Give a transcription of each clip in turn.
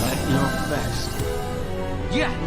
At your best. Yeah.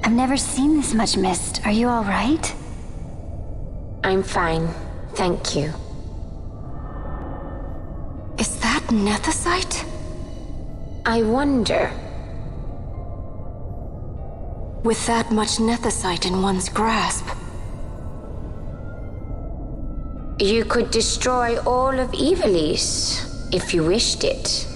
I've never seen this much mist. Are you all right? I'm fine, thank you. Is that nethicite? I wonder. With that much nethicite in one's grasp. You could destroy all of Ivalice, if you wished it.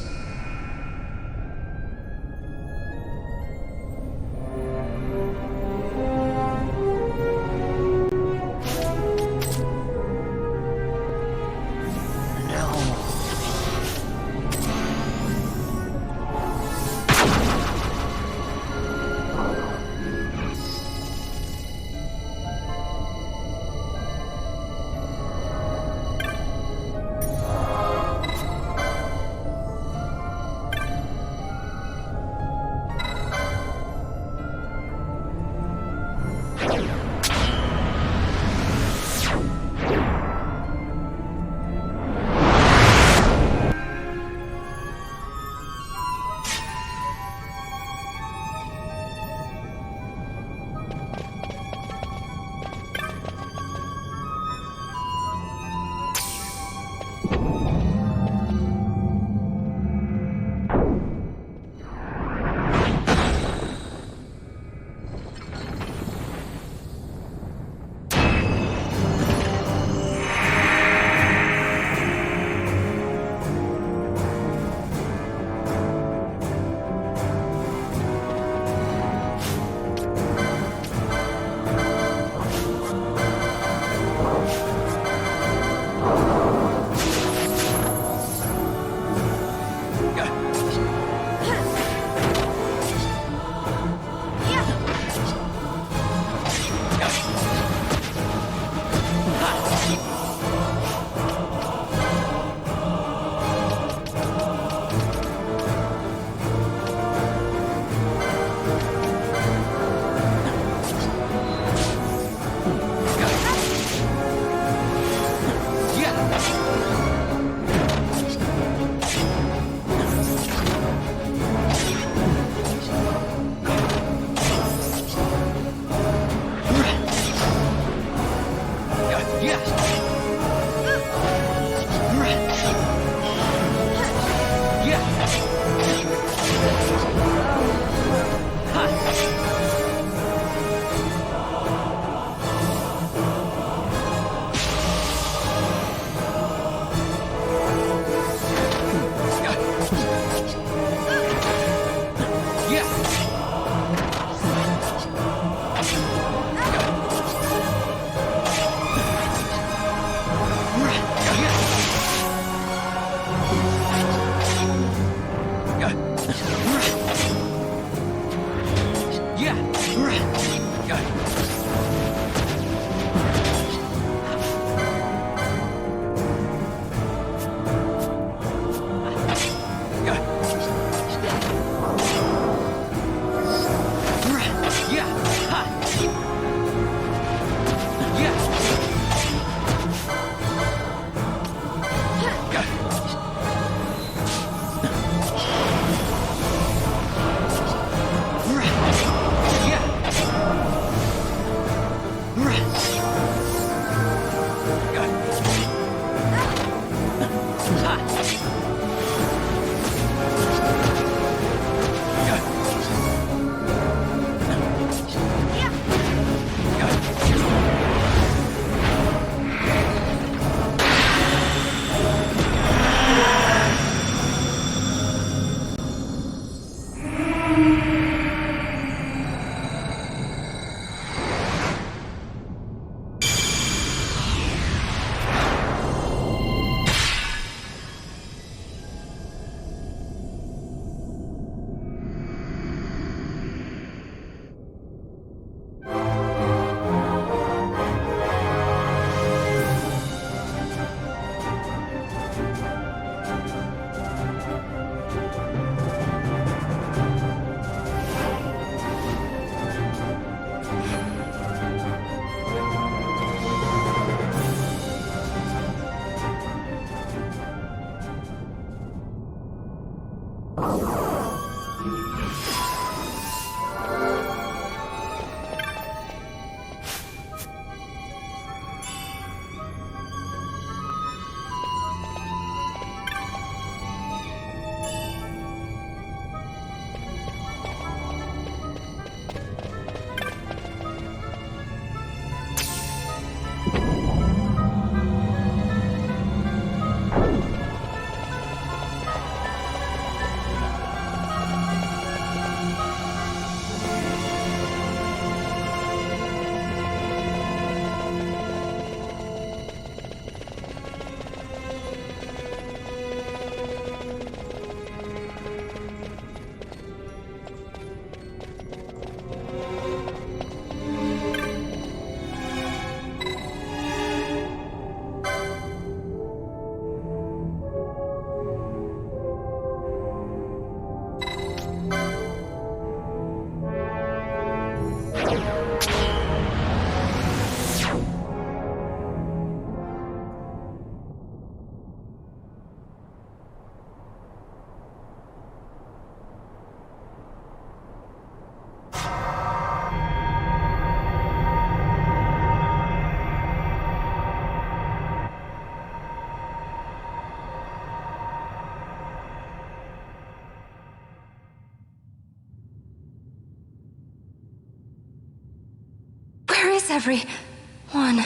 Thanks, everyone.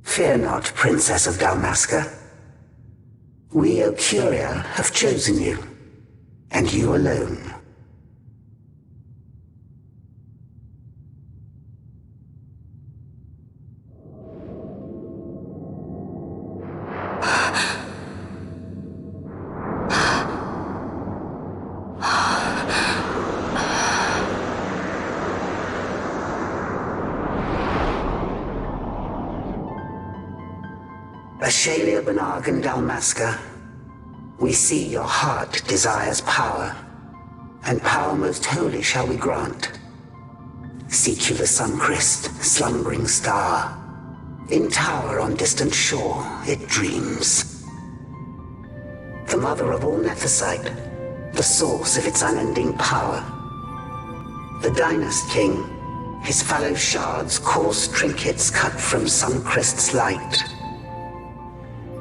Fear not, Princess of Dalmasca. We, Ocuria, have chosen you, and you alone. Ashalia Banag and Dalmasca, we see your heart desires power, and power most holy shall we grant. Seek you the sun-crest, slumbering star. In tower on distant shore it dreams. The mother of all Nethicite, the source of its unending power. The Dynast King, his fallow shards coarse trinkets cut from sun-crest's light.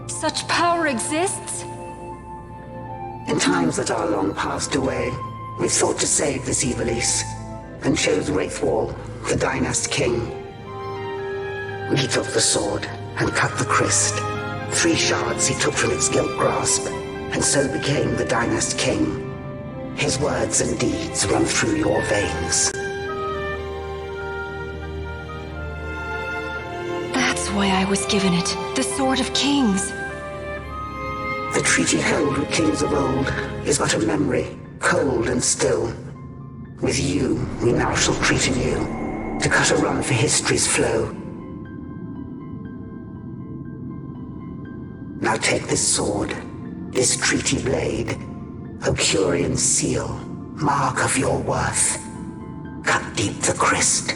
Such power exists? In times that are long passed away, we thought to save this Ivalice, and chose Wraithwall, the Dynast King. He took the sword and cut the crest. 3 shards he took from its gilt grasp, and so became the Dynast King. His words and deeds run through your veins. That's why I was given it. The Sword of Kings. The treaty held with kings of old is but a memory, cold and still. With you, we now shall treat anew, to cut a run for history's flow. Now take this sword, this treaty blade, Ocurian seal, mark of your worth. Cut deep the crest,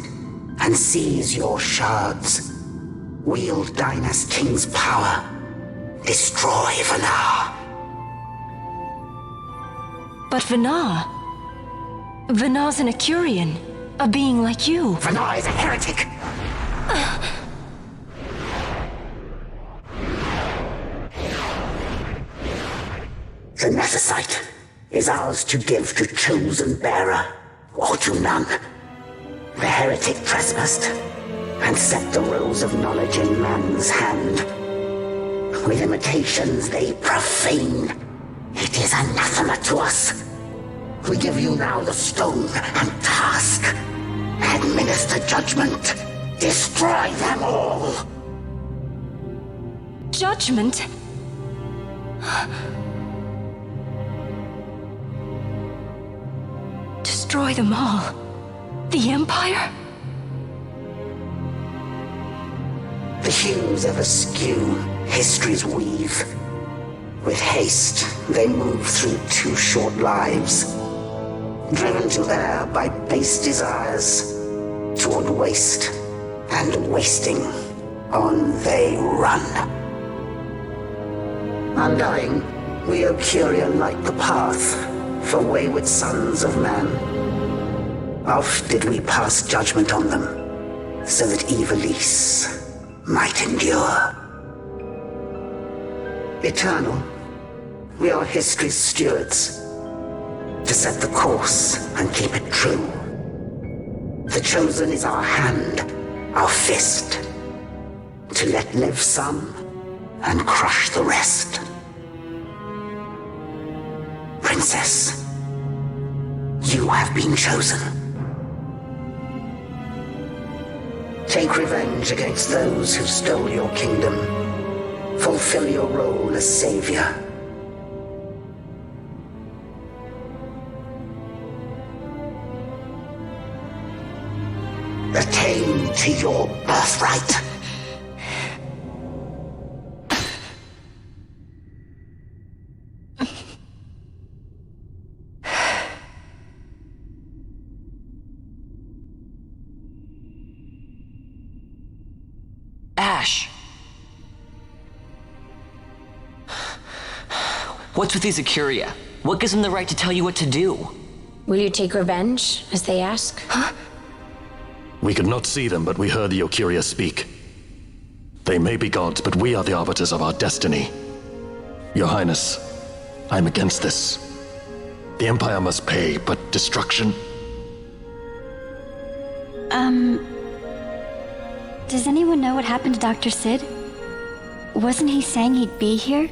and seize your shards. Wield Dynast King's power. Destroy Vaan. But Vaan? Vaan's an Ocurian, a being like you. Vaan is a heretic. The Nethicite is ours to give to chosen bearer, or to none. The heretic trespassed, and set the rose of knowledge in man's hand. With imitations they profane. It is anathema to us. We give you now the stone and task. Administer judgment. Destroy them all. Judgment? Destroy them all? The Empire? The hues ever skew history's weave. With haste, they move through 2 short lives. Driven to err by base desires, toward waste, and wasting, on they run. Undying, we Ocurian light the path for wayward sons of man. Oft did we pass judgment on them, so that Ivalice might endure. Eternal, we are history's stewards, to set the course and keep it true. The chosen is our hand, our fist, to let live some and crush the rest. Princess, you have been chosen. Take revenge against those who stole your kingdom. Fulfill your role as savior. Attain to your birthright. Ashe! What's with these Ocuria? What gives them the right to tell you what to do? Will you take revenge, as they ask? Huh? We could not see them, but we heard the Ocuria speak. They may be gods, but we are the arbiters of our destiny. Your Highness, I'm against this. The Empire must pay, but destruction? Does anyone know what happened to Dr. Sid? Wasn't he saying he'd be here?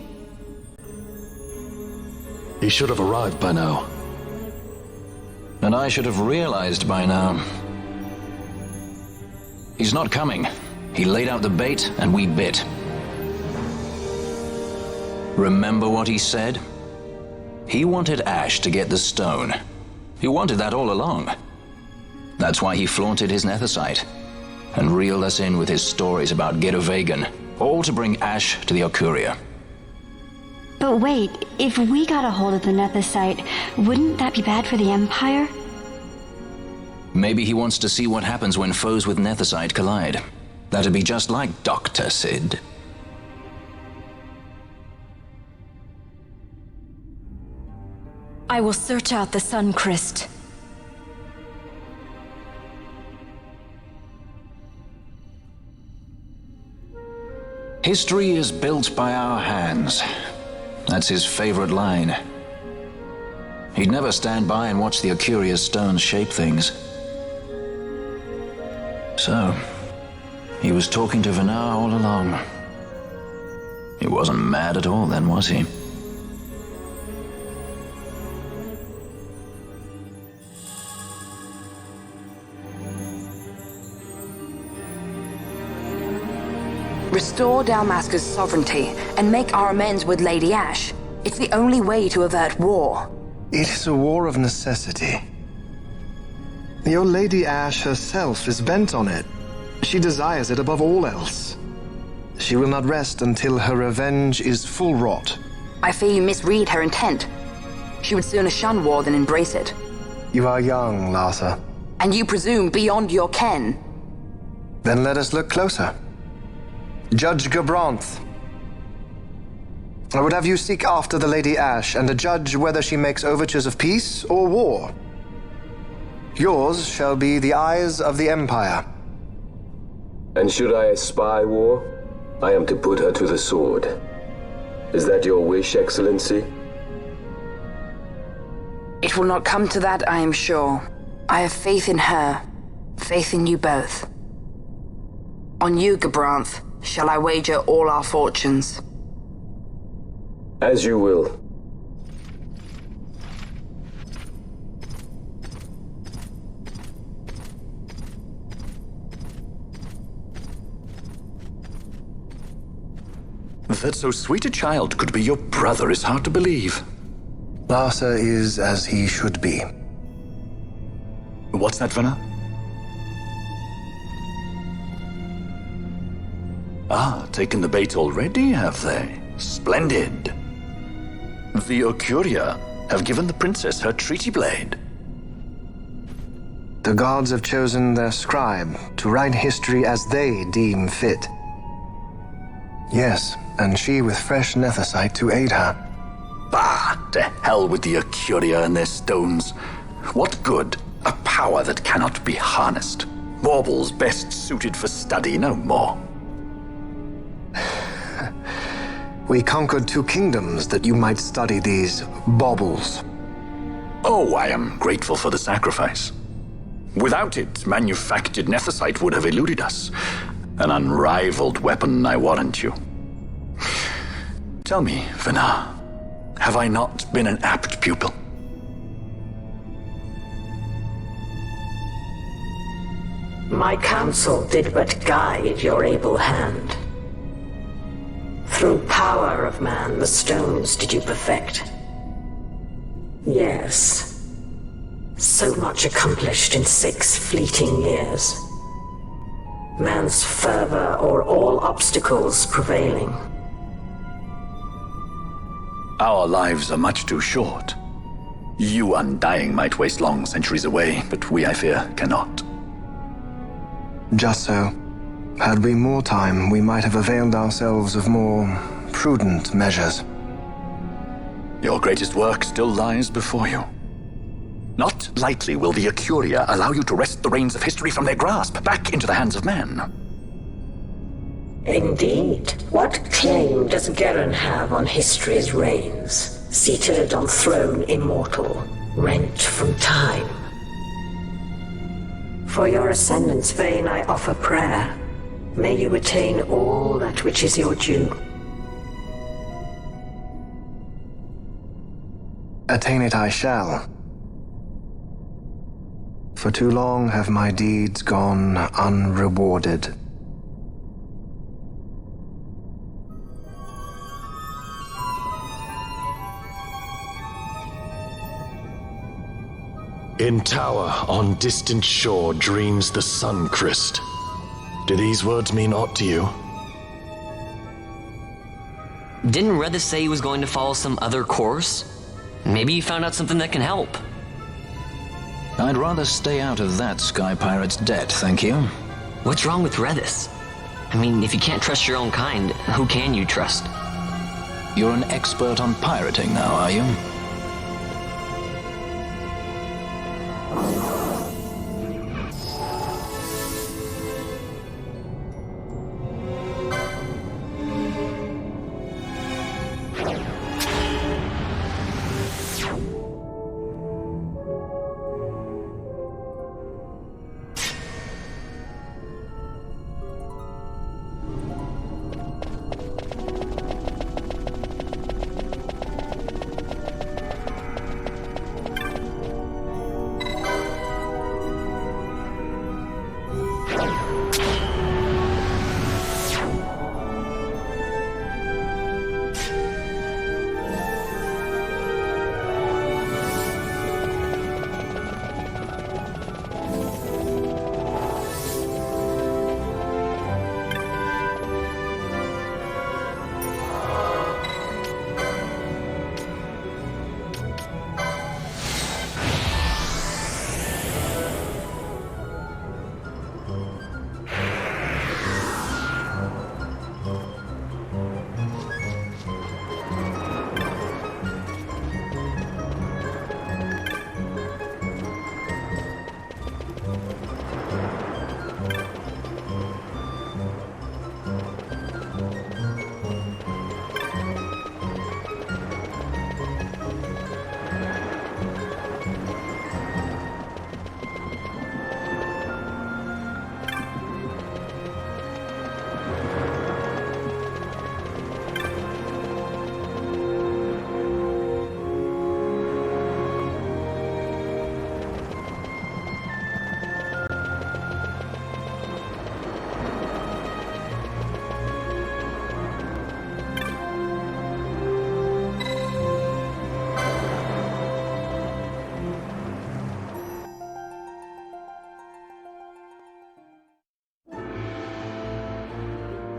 He should have arrived by now. And I should have realized by now. He's not coming. He laid out the bait, and we bit. Remember what he said? He wanted Ashe to get the stone. He wanted that all along. That's why he flaunted his nethicite, and reeled us in with his stories about Gilvégane, all to bring Ashe to the Ocuria. But wait, if we got a hold of the nethicite, wouldn't that be bad for the Empire? Maybe he wants to see what happens when foes with nethicite collide. That'd be just like Dr. Sid. I will search out the Sun Crest. History is built by our hands. That's his favorite line. He'd never stand by and watch the Ocuria's stones shape things. So, he was talking to Vaan all along. He wasn't mad at all then, was he? Restore Dalmasca's sovereignty and make our amends with Lady Ashe. It's the only way to avert war. It is a war of necessity. Your Lady Ashe herself is bent on it. She desires it above all else. She will not rest until her revenge is full wrought. I fear you misread her intent. She would sooner shun war than embrace it. You are young, Larsa. And you presume beyond your ken. Then let us look closer. Judge Gabranth. I would have you seek after the Lady Ashe and judge whether she makes overtures of peace or war. Yours shall be the eyes of the Empire. And should I espy war, I am to put her to the sword. Is that your wish, Excellency? It will not come to that, I am sure. I have faith in her, faith in you both. On you, Gabranth, shall I wager all our fortunes? As you will. That so sweet a child could be your brother is hard to believe. Larsa is as he should be. What's that, Vaan? Ah, taken the bait already, have they? Splendid. The Ocuria have given the princess her treaty blade. The gods have chosen their scribe to write history as they deem fit. Yes, and she with fresh nethicite to aid her. Bah, to hell with the Ocuria and their stones. What good? A power that cannot be harnessed. Baubles best suited for study, no more. We conquered 2 kingdoms that you might study these baubles. Oh, I am grateful for the sacrifice. Without it, manufactured nethicite would have eluded us. An unrivaled weapon, I warrant you. Tell me, Vaan, have I not been an apt pupil? My counsel did but guide your able hand. Through power of man, the stones did you perfect. Yes. So much accomplished in 6 fleeting years. Man's fervor o'er all obstacles prevailing. Our lives are much too short. You undying might waste long centuries away, but we, I fear, cannot. Just so. Had we more time, we might have availed ourselves of more prudent measures. Your greatest work still lies before you. Not lightly will the Ocuria allow you to wrest the reins of history from their grasp, back into the hands of men. Indeed. What claim does Geren have on history's reins, seated on throne immortal, rent from time? For your ascendant's vein I offer prayer. May you attain all that which is your due. Attain it I shall. For too long have my deeds gone unrewarded. In tower on distant shore dreams the sun Christ. Do these words mean aught to you? Didn't Rethus say he was going to follow some other course? Maybe he found out something that can help. I'd rather stay out of that sky pirate's debt, thank you. What's wrong with Rethus? I mean, if you can't trust your own kind, who can you trust? You're an expert on pirating now, are you?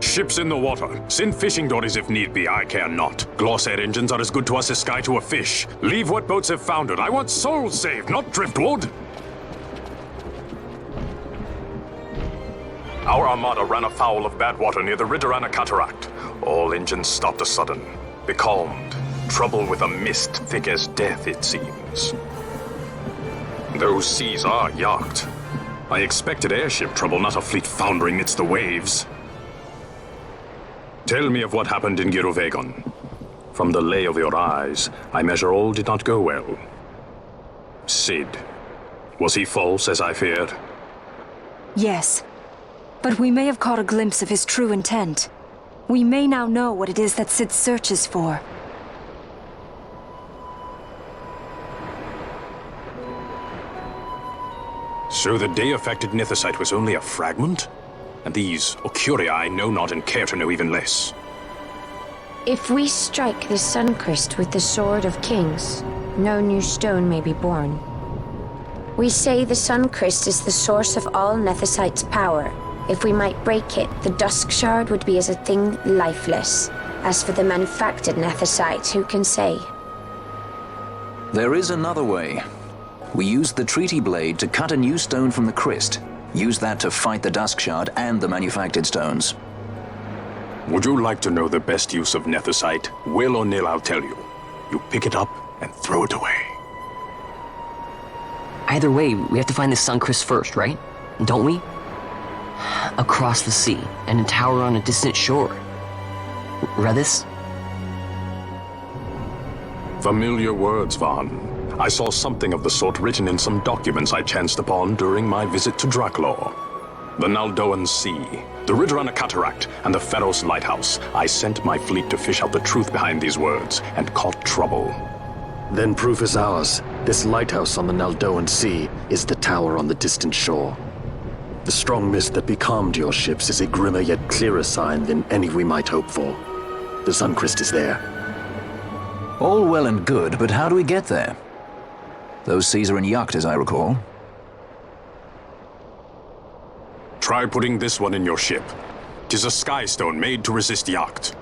Ships in the water. Send fishing dories if need be, I care not. Glossair engines are as good to us as sky to a fish. Leave what boats have foundered. I want souls saved, not driftwood. Our armada ran afoul of bad water near the Ridorana Cataract. All engines stopped a sudden. Becalmed. Trouble with a mist thick as death, it seems. Those seas are yacht. I expected airship trouble, not a fleet foundering midst the waves. Tell me of what happened in Gilvégane. From the lay of your eyes, I measure all did not go well. Cid. Was he false, as I feared? Yes. But we may have caught a glimpse of his true intent. We may now know what it is that Cid searches for. So the day-affected Nithosite was only a fragment? And these Ocuria I know not and care to know even less. If we strike the Suncrest with the Sword of Kings, no new stone may be born. We say the Suncrest is the source of all Nethosite's power. If we might break it, the Dusk Shard would be as a thing lifeless. As for the manufactured Nethosite, who can say? There is another way. We use the Treaty Blade to cut a new stone from the Crest. Use that to fight the Dusk Shard and the manufactured stones. Would you like to know the best use of Nethosite? Will or nil, I'll tell you. You pick it up and throw it away. Either way, we have to find the Suncrest first, right? Don't we? Across the sea, and a tower on a distant shore. Rethus? Familiar words, Vaan. I saw something of the sort written in some documents I chanced upon during my visit to Draklor. The Naldoan Sea, the Ridorana Cataract, and the Pharos Lighthouse. I sent my fleet to fish out the truth behind these words, and caught trouble. Then proof is ours. This lighthouse on the Naldoan Sea is the tower on the distant shore. The strong mist that becalmed your ships is a grimmer yet clearer sign than any we might hope for. The Suncrest is there. All well and good, but how do we get there? Those seas are in Yacht, as I recall. Try putting this one in your ship. 'Tis a skystone made to resist Yacht.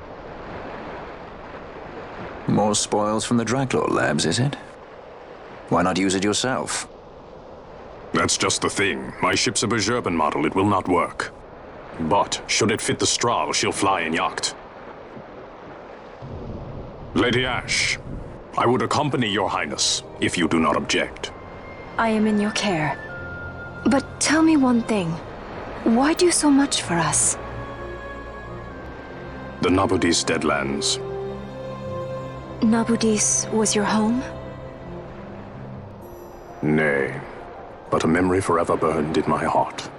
More spoils from the Draklor labs, is it? Why not use it yourself? That's just the thing. My ship's a Bergerben model, it will not work. But, should it fit the Strahl, she'll fly in Yacht. Lady Ashe, I would accompany your highness, if you do not object. I am in your care. But tell me one thing. Why do so much for us? The Nabudis Deadlands. Nabudis was your home? Nay, but a memory forever burned in my heart.